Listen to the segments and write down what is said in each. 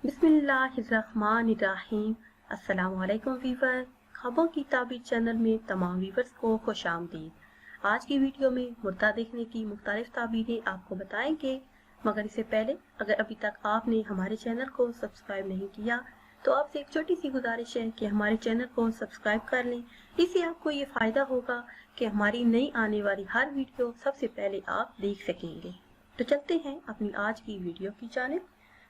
बिस्मिल्लाहिर्रहमानिर्रहीम। अस्सलामुअलैकुम वीवर। ख्वाबों की ताबीर चैनल में तमाम वीवर्स को खुश आमदीद। आज की वीडियो में मुर्दा देखने की मुख्तलिफ ताबीरें आपको बताएंगे, मगर इससे पहले अगर अभी तक आपने हमारे चैनल को सब्सक्राइब नहीं किया तो आपसे एक छोटी सी गुजारिश है कि हमारे चैनल को सब्सक्राइब कर लें। इससे आपको ये फ़ायदा होगा कि हमारी नई आने वाली हर वीडियो सबसे पहले आप देख सकेंगे। तो चलते हैं अपनी आज की वीडियो की जानिब।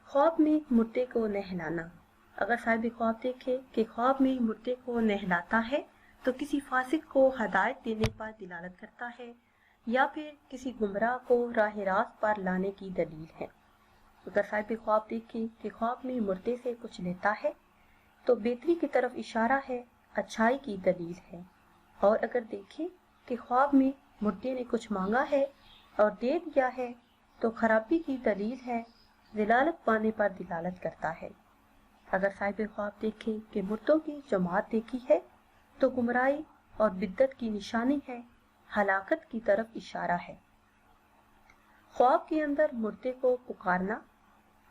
ख्वाब में मुर्दे को नहलाना। अगर साहिब ख्वाब देखे कि ख्वाब में मुर्दे को नहलाता है तो किसी फासिक को हदायत देने पर दिलालत करता है या फिर किसी गुमराह को राह रास्त पर लाने की दलील है। अगर साहिब ख्वाब देखे कि ख्वाब में मुर्दे से कुछ लेता है तो बेहतरी की तरफ इशारा है, अच्छाई की दलील है। और अगर देखे कि ख्वाब में मुर्दे ने कुछ मांगा है और दे दिया है तो खराबी की दलील है, दिलालत पाने पर दिलालत करता है। अगर साहिब ख्वाब देखे कि मुर्दों की जमात देखी है तो गुमराही और बिद्दत की निशानी है, हलाकत की तरफ इशारा है। ख्वाब के अंदर मुर्दे को पुकारना।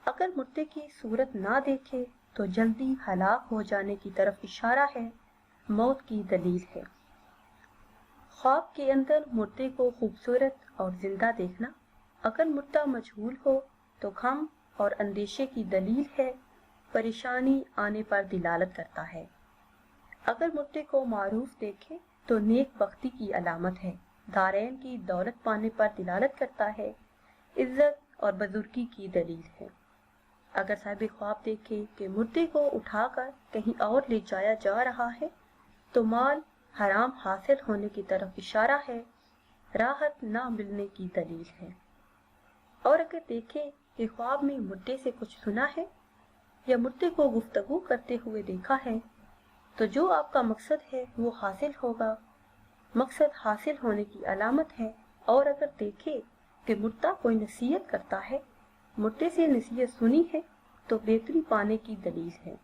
अगर मुर्दे की सूरत ना देखे तो जल्दी हलाक हो जाने की तरफ इशारा है, मौत की दलील है। ख्वाब के अंदर मुर्दे को खूबसूरत और जिंदा देखना। अगर मुर्दा मजहूल हो तो गम और अंदेशे की दलील है, परेशानी आने पर दिलालत करता है। अगर मुर्दे को मारूफ देखे तो नेक बख्ती की अलामत है, दारैन की दौलत पाने पर दिलालत करता है, इज्जत और बुजुर्गी की दलील है। अगर साहिब ख्वाब देखे कि मुर्दे को उठाकर कहीं और ले जाया जा रहा है तो माल हराम हासिल होने की तरफ इशारा है, राहत ना मिलने की दलील है। और अगर देखे कि ख्वाब में मुर्दे से कुछ सुना है या मुर्दे को गुफ्तगू करते हुए देखा है तो जो आपका मकसद है वो हासिल होगा, मकसद हासिल होने की अलामत है। और अगर देखे कि मुर्दा कोई नसीहत करता है, मुर्दे से नसीहत सुनी है तो बेहतरी पाने की दलील है।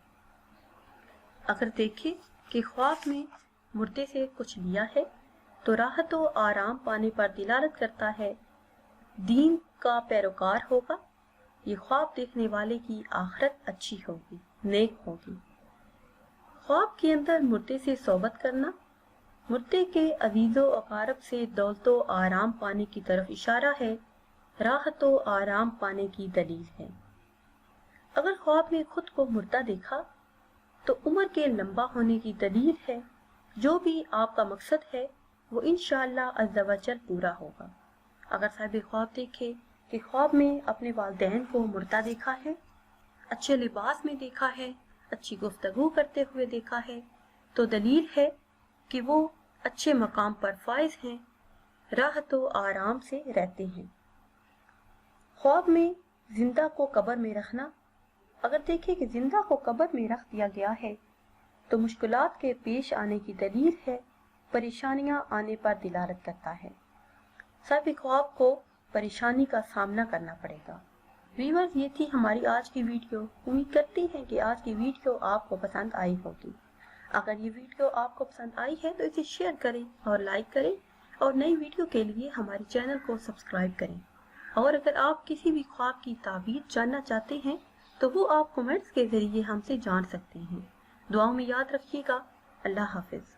अगर देखे कि ख्वाब में मुर्दे से कुछ लिया है तो राहत व आराम पाने पर दिलालत करता है, दीन का पैरोकार होगा, ये ख्वाब देखने वाले की आखिरत अच्छी होगी, नेक होगी। ख्वाब के अंदर मुर्दे से सोबत करना। मुर्दे के अजीजो अकारब से दौलतो आराम पाने की तरफ इशारा है, राहतो आराम पाने की दलील है। अगर ख्वाब में खुद को मुर्दा देखा तो उम्र के लंबा होने की दलील है, जो भी आपका मकसद है वो इंशाअल्लाह अज़्ज़ा वजल पूरा होगा। अगर साहिब ख्वाब देखे कि ख्वाब में अपने वालिदैन को मुर्दा देखा है, अच्छे लिबास में देखा है, अच्छी गुफ्तगू करते हुए देखा है तो दलील है कि वो अच्छे मकाम पर फाइज हैं, राहत व आराम से रहते हैं। ख्वाब में जिंदा को कब्र में रखना। अगर देखे कि जिंदा को कब्र में रख दिया गया है तो मुश्किलात के पेश आने की दलील है, परेशानियां आने पर दिलालत करता है। साहिब ख्वाब को परेशानी का सामना करना पड़ेगा। व्यूअर्स, ये थी हमारी आज की वीडियो। उम्मीद करती हैं कि आज की वीडियो आपको पसंद आई होगी। अगर ये वीडियो आपको पसंद आई है तो इसे शेयर करें और लाइक करें और नई वीडियो के लिए हमारे चैनल को सब्सक्राइब करें। और अगर आप किसी भी ख्वाब की ताबीर जानना चाहते हैं तो वो आप कमेंट्स के जरिए हमसे जान सकते हैं। दुआओं में याद रखिएगा। अल्लाह हाफिज।